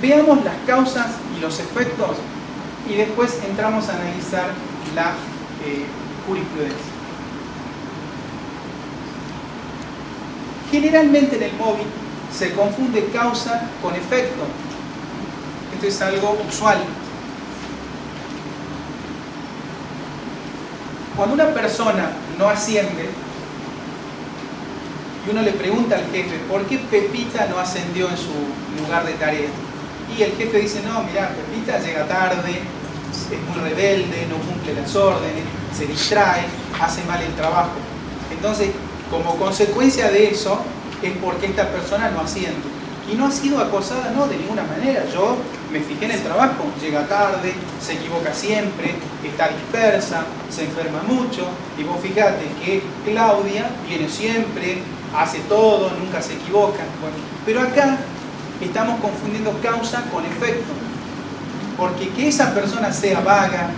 Veamos las causas y los efectos y después entramos a analizar la jurisprudencia. Generalmente en el móvil se confunde causa con efecto. Esto es algo usual. Cuando una persona no asciende y uno le pregunta al jefe, ¿por qué Pepita no ascendió en su lugar de tarea? Y el jefe dice, no, mirá, Pepita llega tarde, es muy rebelde, no cumple las órdenes, se distrae, hace mal el trabajo. Entonces, como consecuencia de eso, es porque esta persona no asciende. Y no ha sido acosada, no, de ninguna manera. Yo me fijé en el trabajo, llega tarde, se equivoca siempre, está dispersa, se enferma mucho. Y vos fíjate que Claudia viene siempre, hace todo, nunca se equivoca. Bueno, pero acá estamos confundiendo causa con efecto. Porque que esa persona sea vaga,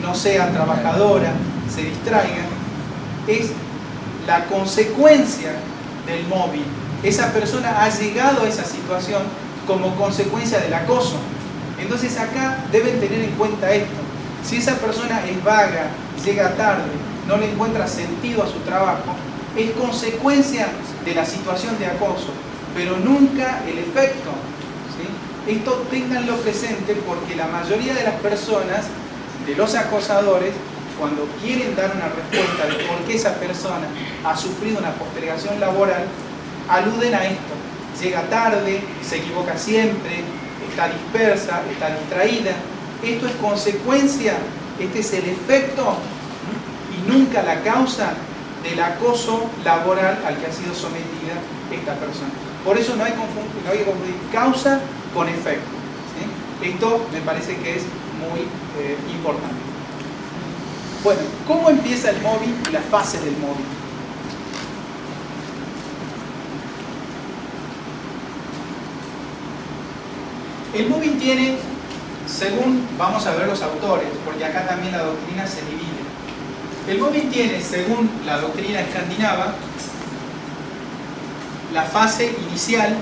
no sea trabajadora, se distraiga, es la consecuencia del móvil. Esa persona ha llegado a esa situación como consecuencia del acoso. Entonces acá deben tener en cuenta esto. Si esa persona es vaga, llega tarde, no le encuentra sentido a su trabajo, es consecuencia de la situación de acoso, pero nunca el efecto. ¿Sí? Esto ténganlo presente porque la mayoría de las personas, de los acosadores, cuando quieren dar una respuesta de por qué esa persona ha sufrido una postergación laboral, aluden a esto. Llega tarde, se equivoca siempre, está dispersa, está distraída. Esto es consecuencia, este es el efecto y nunca la causa del acoso laboral al que ha sido sometida esta persona. Por eso no hay que confundir causa con efecto. ¿Sí? Esto me parece que es muy importante. Bueno, ¿cómo empieza el móvil y las fases del móvil? El móvil tiene, según, vamos a ver los autores, porque acá también la doctrina se divide. El móvil tiene, según la doctrina escandinava, la fase inicial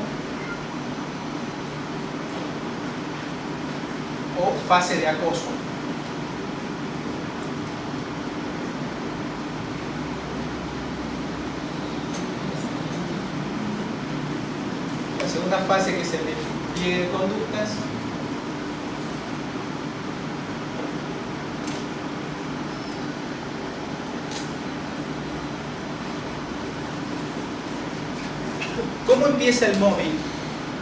o fase de acoso. La segunda fase, que es el despliegue de conductas, ¿cómo empieza el móvil?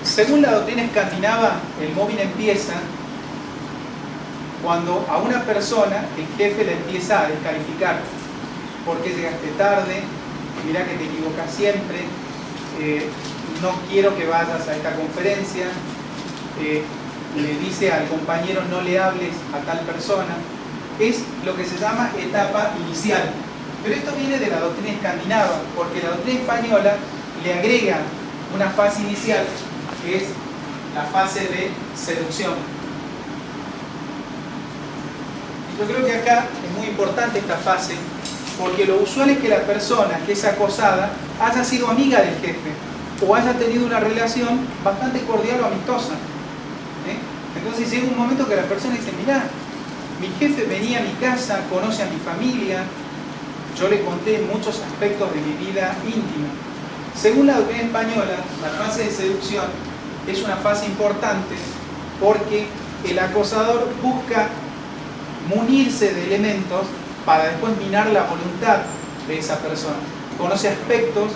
Según la doctrina escandinava, el móvil empieza cuando a una persona el jefe le empieza a descalificar. ¿Por qué llegaste tarde? Mirá que te equivocas siempre. No quiero que vayas a esta conferencia. Le dice al compañero, no le hables a tal persona. Es lo que se llama etapa inicial. Pero esto viene de la doctrina escandinava, porque la doctrina española le agrega una fase inicial, que es la fase de seducción. Y yo creo que acá es muy importante esta fase, porque lo usual es que la persona que es acosada haya sido amiga del jefe, o haya tenido una relación bastante cordial o amistosa. Entonces llega un momento que la persona dice, mirá, mi jefe venía a mi casa, conoce a mi familia, yo le conté muchos aspectos de mi vida íntima. Según la doctrina española, la fase de seducción es una fase importante porque el acosador busca munirse de elementos para después minar la voluntad de esa persona. Conoce aspectos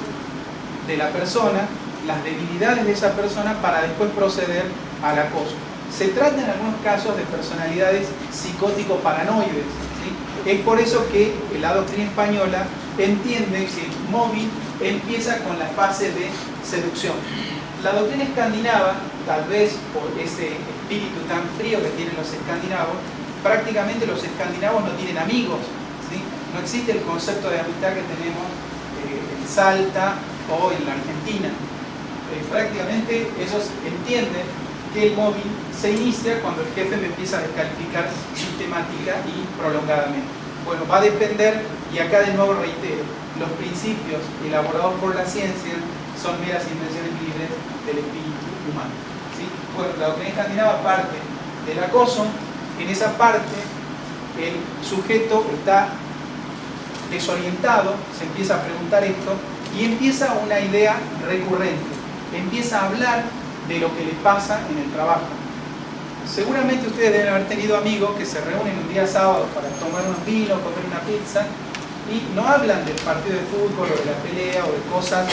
de la persona, las debilidades de esa persona para después proceder al acoso. Se trata en algunos casos de personalidades psicótico-paranoides, ¿sí? Es por eso que la doctrina española entiende que el móvil empieza con la fase de seducción. La doctrina escandinava, tal vez por ese espíritu tan frío que tienen los escandinavos, prácticamente los escandinavos no tienen amigos, ¿sí? No existe el concepto de amistad que tenemos en Salta o en la Argentina. Prácticamente ellos entienden que el móvil se inicia cuando el jefe me empieza a descalificar sistemática y prolongadamente. Bueno, va a depender, y acá de nuevo reitero, los principios elaborados por la ciencia son meras invenciones libres del espíritu humano, ¿sí? Bueno, la doctrina escandinava parte del acoso. En esa parte el sujeto está desorientado, se empieza a preguntar esto y empieza una idea recurrente, empieza a hablar de lo que le pasa en el trabajo. Seguramente ustedes deben haber tenido amigos que se reúnen un día sábado para tomar unos vinos, comer una pizza y no hablan del partido de fútbol o de la pelea o de cosas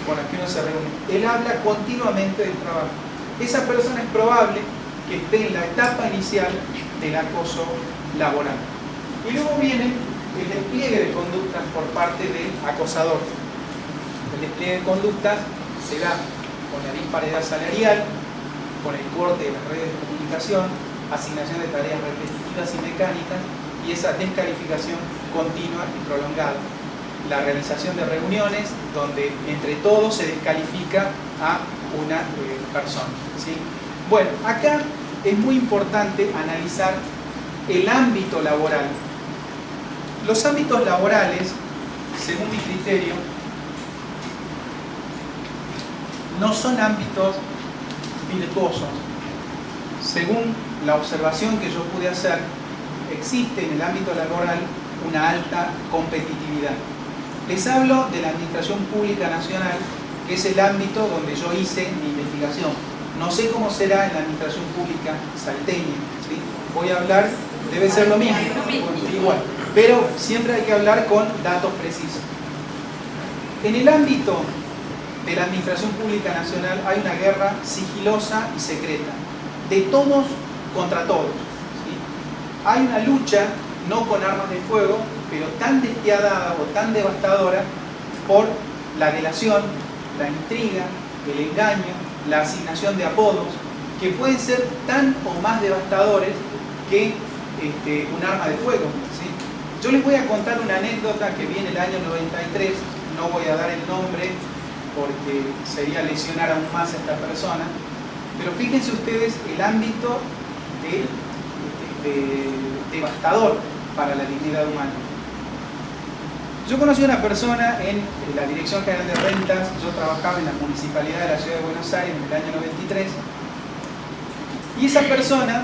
con las que uno se reúne. Él habla continuamente del trabajo. Esa persona es probable que esté en la etapa inicial del acoso laboral. Y luego viene el despliegue de conductas por parte del acosador. El despliegue de conductas se da con la disparidad salarial, con el corte de las redes de comunicación, asignación de tareas repetitivas y mecánicas y esa descalificación continua y prolongada. La realización de reuniones donde entre todos se descalifica a una persona, ¿sí? Bueno, acá es muy importante analizar el ámbito laboral. Los ámbitos laborales, según mi criterio, no son ámbitos virtuosos. Según la observación que yo pude hacer, existe en el ámbito laboral una alta competitividad. Les hablo de la Administración Pública Nacional, que es el ámbito donde yo hice mi investigación. No sé cómo será en la Administración Pública salteña, ¿sí? Voy a hablar, debe ser lo mismo, igual, pero siempre hay que hablar con datos precisos. En el ámbito de la Administración Pública Nacional hay una guerra sigilosa y secreta, de todos contra todos, ¿sí? Hay una lucha, no con armas de fuego, pero tan despiadada o tan devastadora por la delación, la intriga, el engaño, la asignación de apodos, que pueden ser tan o más devastadores que un arma de fuego, ¿sí? Yo les voy a contar una anécdota que viene el año 93, no voy a dar el nombre porque sería lesionar aún más a esta persona, pero fíjense ustedes el ámbito devastador para la dignidad humana. Yo conocí a una persona en la Dirección General de Rentas, yo trabajaba en la Municipalidad de la Ciudad de Buenos Aires en el año 93, y esa persona,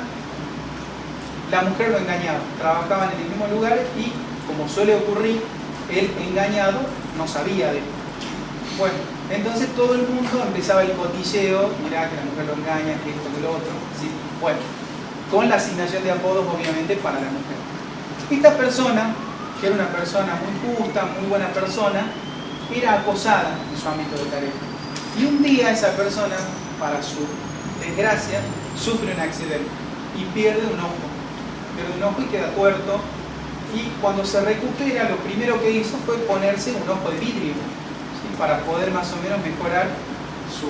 la mujer lo engañaba, trabajaban en el mismo lugar y, como suele ocurrir, el engañado no sabía de él. Bueno, entonces todo el mundo empezaba el cotilleo, mirá que la mujer lo engaña, que esto, que lo otro, ¿sí? Bueno, con la asignación de apodos obviamente para la mujer. Esta persona, que era una persona muy justa, muy buena persona, era acosada en su ámbito de tarea. Y un día esa persona, para su desgracia, sufre un accidente y pierde un ojo y queda tuerto, y cuando se recupera lo primero que hizo fue ponerse un ojo de vidrio, ¿sí? Para poder más o menos mejorar su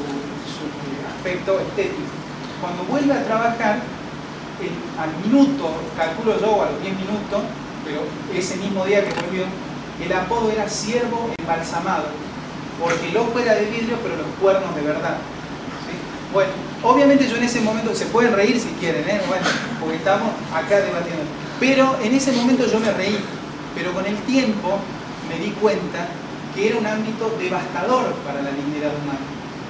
aspecto estético. Cuando vuelve a trabajar, al minuto, calculo yo, a los 10 minutos, pero ese mismo día que volvió, el apodo era ciervo embalsamado, porque el ojo era de vidrio pero los cuernos de verdad, ¿sí? Bueno, obviamente yo en ese momento, se pueden reír si quieren, bueno, porque estamos acá debatiendo, pero en ese momento yo me reí, pero con el tiempo me di cuenta que era un ámbito devastador para la dignidad humana.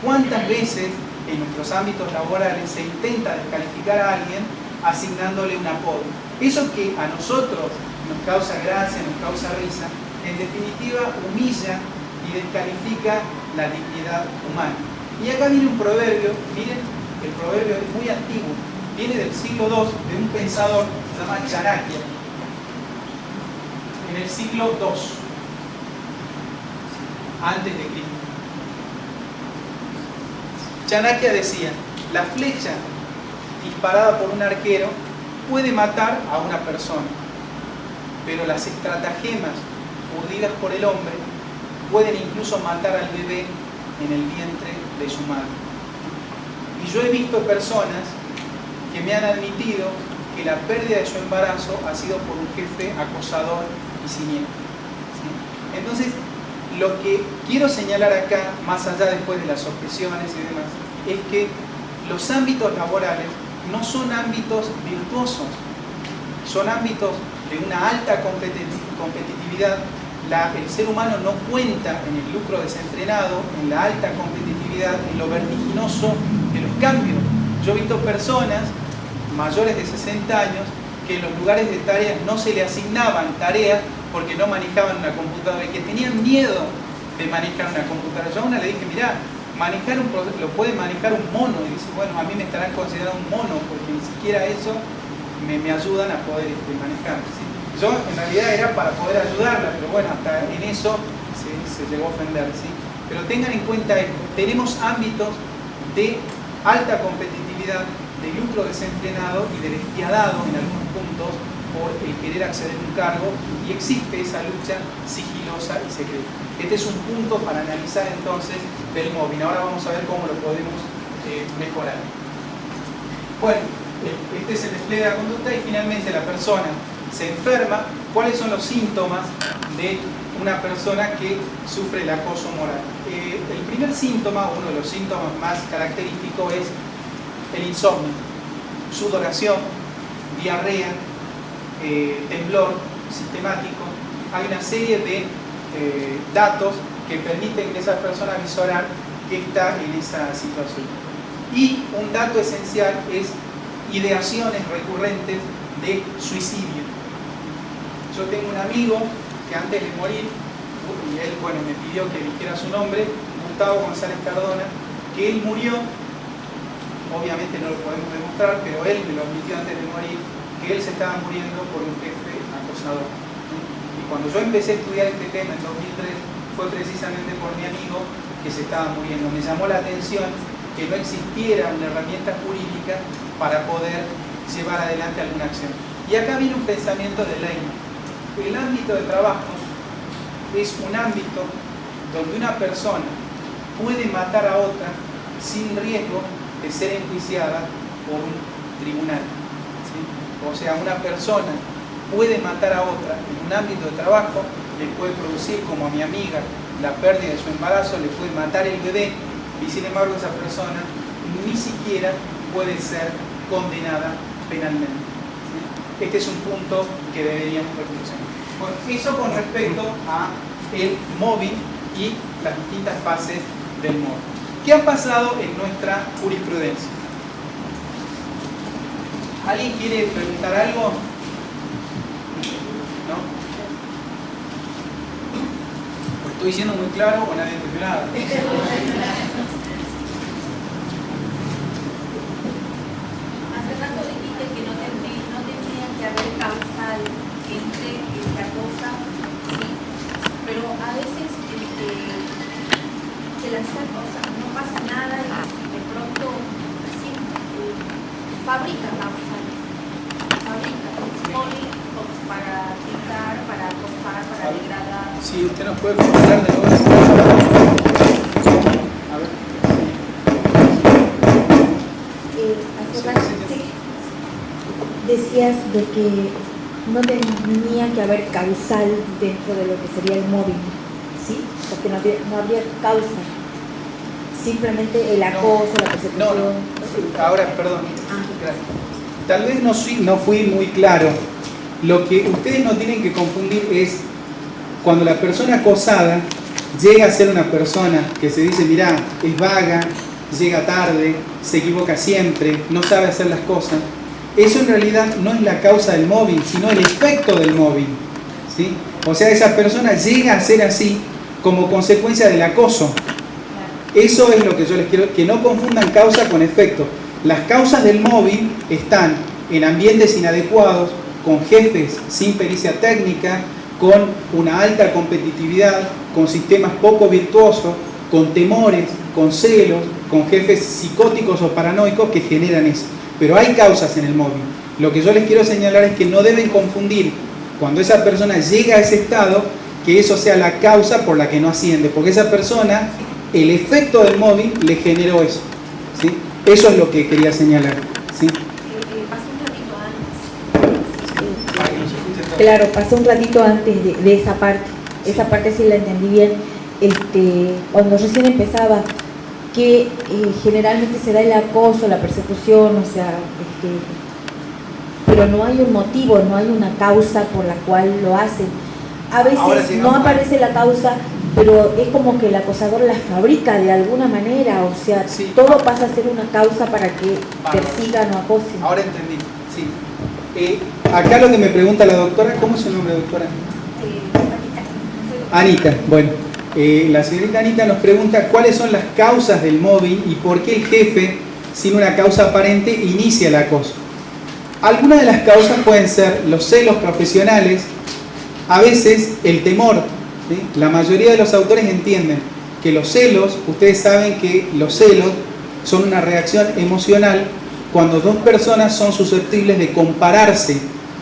¿Cuántas veces en nuestros ámbitos laborales se intenta descalificar a alguien asignándole un apodo? Eso que a nosotros nos causa gracia, nos causa risa, en definitiva humilla y descalifica la dignidad humana. Y acá viene un proverbio, miren, el proverbio es muy antiguo, viene del siglo II, de un pensador que se llama Chanakya, en el siglo II, antes de Cristo. Chanakya decía: la flecha disparada por un arquero puede matar a una persona, pero las estratagemas urdidas por el hombre pueden incluso matar al bebé en el vientre de su madre. Y yo he visto personas que me han admitido que la pérdida de su embarazo ha sido por un jefe acosador y siniestro, ¿sí? Entonces, lo que quiero señalar acá, más allá después de las objeciones y demás, es que los ámbitos laborales no son ámbitos virtuosos, son ámbitos de una alta competitividad. El ser humano no cuenta en el lucro desenfrenado, en la alta competitividad, en lo vertiginoso de los cambios. Yo he visto personas mayores de 60 años que en los lugares de tareas no se le asignaban tareas porque no manejaban una computadora y que tenían miedo de manejar una computadora. Yo a una le dije, mirá, manejar un proceso lo puede manejar un mono. Y dice, bueno, a mí me estarán considerando un mono porque ni siquiera eso me ayudan a poder manejar, ¿sí? Yo en realidad era para poder ayudarla, pero bueno, hasta en eso se llegó a ofender, ¿sí? Pero tengan en cuenta esto, tenemos ámbitos de alta competitividad, de lucro desenfrenado y de despiadado en algunos puntos por el querer acceder a un cargo, y existe esa lucha sigilosa y secreta. Este es un punto para analizar entonces del mobbing. Ahora vamos a ver cómo lo podemos mejorar. Bueno, este es el despliegue de la conducta y finalmente la persona se enferma. ¿Cuáles son los síntomas de una persona que sufre el acoso moral? El primer síntoma, uno de los síntomas más característicos, es el insomnio, sudoración, diarrea, temblor sistemático. Hay una serie de datos que permiten que esa persona visorar que está en esa situación. Y un dato esencial es ideaciones recurrentes de suicidio. Yo tengo un amigo que antes de morir, y él, bueno, me pidió que dijera su nombre, Gustavo González Cardona, que él murió, obviamente no lo podemos demostrar, pero él me lo admitió antes de morir, que él se estaba muriendo por un jefe acosador. Y cuando yo empecé a estudiar este tema en 2003, fue precisamente por mi amigo que se estaba muriendo. Me llamó la atención que no existiera una herramienta jurídica para poder llevar adelante alguna acción. Y acá viene un pensamiento de Leiman. El ámbito de trabajo es un ámbito donde una persona puede matar a otra sin riesgo de ser enjuiciada por un tribunal, ¿sí? O sea, una persona puede matar a otra en un ámbito de trabajo, le puede producir, como a mi amiga, la pérdida de su embarazo, le puede matar el bebé, y sin embargo esa persona ni siquiera puede ser condenada penalmente, ¿sí? Este es un punto que deberíamos reflexionar. Bueno, eso con respecto a el mobbing y las distintas fases del mobbing. ¿Qué ha pasado en nuestra jurisprudencia? ¿Alguien quiere preguntar algo? ¿No? ¿O estoy diciendo muy claro o nadie entendió nada? Hace rato dijiste que no tendría que haber causal entre esta cosa, sí, pero a veces se lanzan cosas, no pasa nada y de pronto así fabrica causales, fabrica, pone para quitar, para acosar, para degradar. Sí, usted nos puede comentar de nuevo. A ver. Hace rato decías de que no tenía que haber causal dentro de lo que sería el mobbing, ¿sí? Porque no habría causa, simplemente el acoso, la persecución. No. Ahora, perdón. Gracias. Tal vez no fui muy claro. Lo que ustedes no tienen que confundir es cuando la persona acosada llega a ser una persona que se dice, mirá, es vaga, llega tarde, se equivoca siempre, no sabe hacer las cosas. Eso en realidad no es la causa del mobbing, sino el efecto del mobbing, ¿sí? O sea, esa persona llega a ser así como consecuencia del acoso. Eso es lo que yo les quiero, que no confundan causa con efecto. Las causas del mobbing están en ambientes inadecuados, con jefes sin pericia técnica, con una alta competitividad, con sistemas poco virtuosos, con temores, con celos, con jefes psicóticos o paranoicos que generan eso. Pero hay causas en el mobbing. Lo que yo les quiero señalar es que no deben confundir cuando esa persona llega a ese estado, que eso sea la causa por la que no asciende, porque esa persona, el efecto del mobbing le generó eso, ¿sí? Eso es lo que quería señalar, ¿sí? Pasó un ratito antes. Claro, pasó un ratito antes de esa parte. Esa parte sí la entendí bien. Cuando recién empezaba, que generalmente se da el acoso, la persecución, o sea, pero no hay un motivo, no hay una causa por la cual lo hacen. A veces no aparece la causa pero es como que el acosador la fabrica de alguna manera, o sea, Sí. todo pasa a ser una causa para que Bárbaro. persigan o acosen. Ahora entendí, sí. Acá lo que me pregunta la doctora, ¿cómo es el nombre, doctora? Anita, bueno. La señorita Anita nos pregunta cuáles son las causas del mobbing y por qué el jefe, sin una causa aparente, inicia el acoso. Algunas de las causas pueden ser los celos profesionales, a veces el temor, ¿sí? La mayoría de los autores entienden que los celos, ustedes saben que los celos son una reacción emocional cuando dos personas son susceptibles de compararse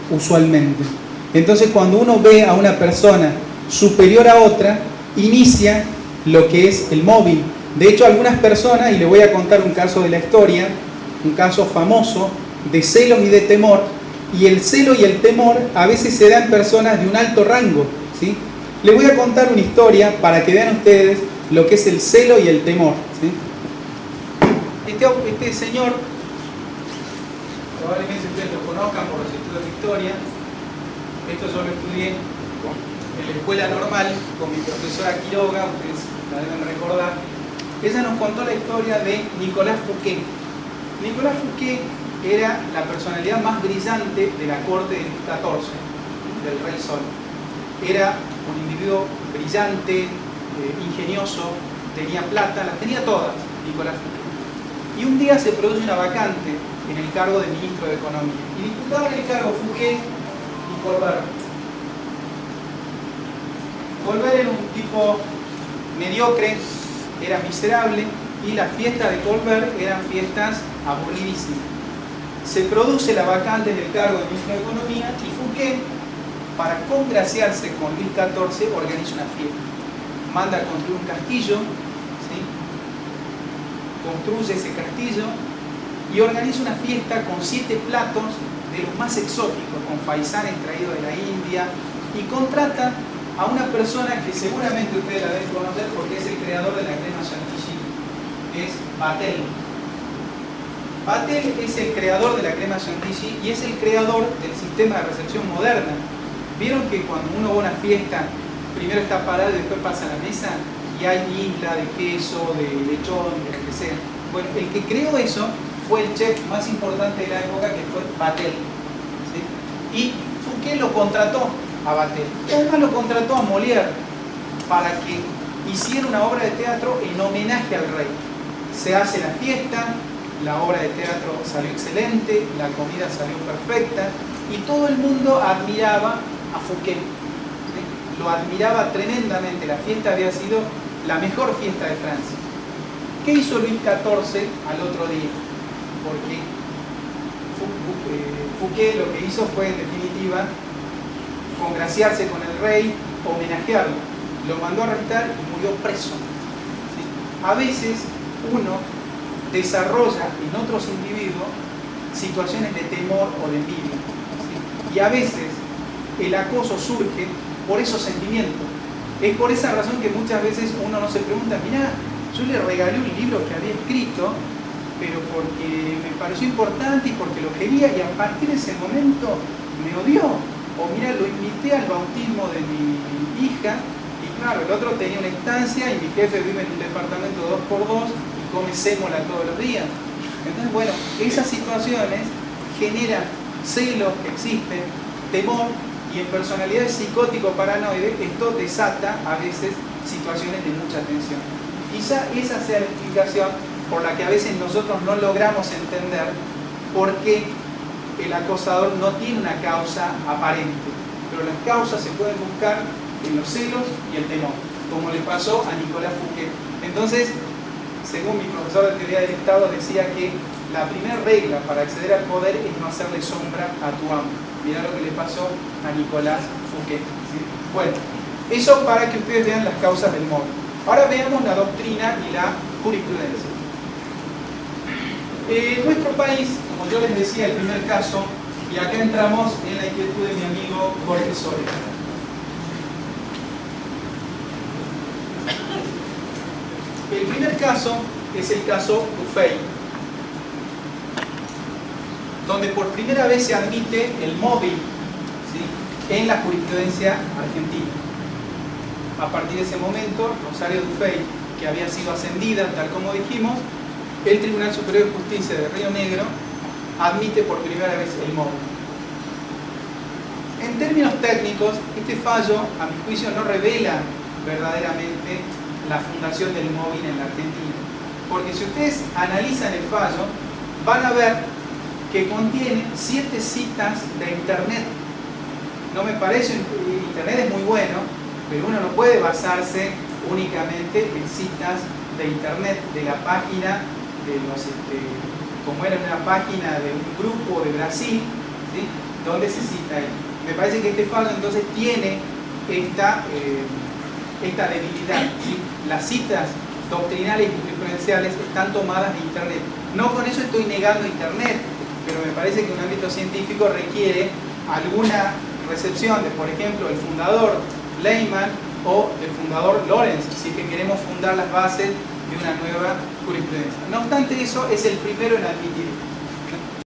usualmente. Entonces, cuando uno ve a una persona superior a otra, inicia lo que es el mobbing. De hecho, algunas personas, y les voy a contar un caso de la historia, un caso famoso de celos y de temor, y el celo y el temor a veces se dan en personas de un alto rango, ¿sí? Les voy a contar una historia para que vean ustedes lo que es el celo y el temor, ¿sí? Este señor, probablemente ustedes lo conozcan por los estudios de historia. Esto yo lo estudié en la escuela normal con mi profesora Quiroga, ustedes la deben recordar. Ella nos contó la historia de Nicolas Fouquet. Nicolas Fouquet era la personalidad más brillante de la corte de Luis XIV, del Rey Sol. Era un individuo brillante, ingenioso, tenía plata, las tenía todas, Nicolas Fouquet. Y un día se produce una vacante en el cargo de ministro de Economía. Y disputaban el cargo Fouquet y Colbert. Colbert era un tipo mediocre, era miserable, y las fiestas de Colbert eran fiestas aburridísimas. Se produce la vacante del cargo de ministro de Economía y Fouquet, para congraciarse con Luis XIV, organiza una fiesta. Manda a construir un castillo, ¿sí? Construye ese castillo y organiza una fiesta con 7 platos de los más exóticos, con faisanes traídos de la India, y contrata a una persona que seguramente ustedes la deben conocer porque es el creador de la crema chantilly, que es Vatel. Vatel es el creador de la crema chantilly y es el creador del sistema de recepción moderna. ¿Vieron que cuando uno va a una fiesta, primero está parado y después pasa a la mesa y hay isla de queso, de lechón, de lo que sea? Bueno, el que creó eso fue el chef más importante de la época, que fue Vatel, ¿sí? Y Fouquet lo contrató a Vatel. Además lo contrató a Molière para que hiciera una obra de teatro en homenaje al rey. Se hace la fiesta, la obra de teatro salió excelente, la comida salió perfecta y todo el mundo admiraba a Fouquet, ¿sí? Lo admiraba tremendamente. La fiesta había sido la mejor fiesta de Francia. ¿Qué hizo Luis XIV al otro día? Porque Fouquet lo que hizo fue, en definitiva, congraciarse con el rey, homenajearlo. Lo mandó a arrestar y murió preso, ¿sí? A veces uno desarrolla en otros individuos situaciones de temor o de envidia, ¿sí? Y a veces el acoso surge por esos sentimientos. Es por esa razón que muchas veces uno no se pregunta, mirá, yo le regalé un libro que había escrito, pero porque me pareció importante y porque lo quería, y a partir de ese momento me odió. O mira, lo invité al bautismo de mi hija, y claro, el otro tenía una estancia y mi jefe vive en un departamento 2x2 y come sémola todos los días. Entonces, bueno, esas situaciones generan celos que existen, temor, y en personalidades psicótico-paranoides esto desata a veces situaciones de mucha tensión. Quizá esa sea la explicación por la que a veces nosotros no logramos entender por qué el acosador no tiene una causa aparente, pero las causas se pueden buscar en los celos y el temor, como le pasó a Nicolas Fouquet. Entonces, según mi profesor de teoría del Estado, decía que la primera regla para acceder al poder es no hacerle sombra a tu amo. Mirá lo que le pasó a Nicolas Fouquet, ¿sí? Bueno, eso para que ustedes vean las causas del mobbing. Ahora veamos la doctrina y la jurisprudencia. En nuestro país, como yo les decía, el primer caso, y acá entramos en la inquietud de mi amigo Jorge Soler. El primer caso es el caso Dufay, donde por primera vez se admite el mobbing, ¿sí?, en la jurisprudencia argentina. A partir de ese momento, Rosario Dufay, que había sido ascendida, tal como dijimos, el Tribunal Superior de Justicia de Río Negro admite por primera vez el móvil. En términos técnicos, este fallo, a mi juicio, no revela verdaderamente la fundación del móvil en la Argentina. Porque si ustedes analizan el fallo, van a ver que contiene 7 citas de Internet. No me parece, Internet es muy bueno, pero uno no puede basarse únicamente en citas de Internet, de la página de los, como era una página de un grupo de Brasil, ¿sí? Donde se cita ahí. Me parece que este fallo entonces tiene esta debilidad, ¿sí? Las citas doctrinales y jurisprudenciales están tomadas de Internet. No con eso estoy negando Internet, pero me parece que un ámbito científico requiere alguna recepción de, por ejemplo, el fundador Lehmann o del fundador Lorenz, si es que queremos fundar las bases de una nueva jurisprudencia. No obstante, eso es el primero en admitir.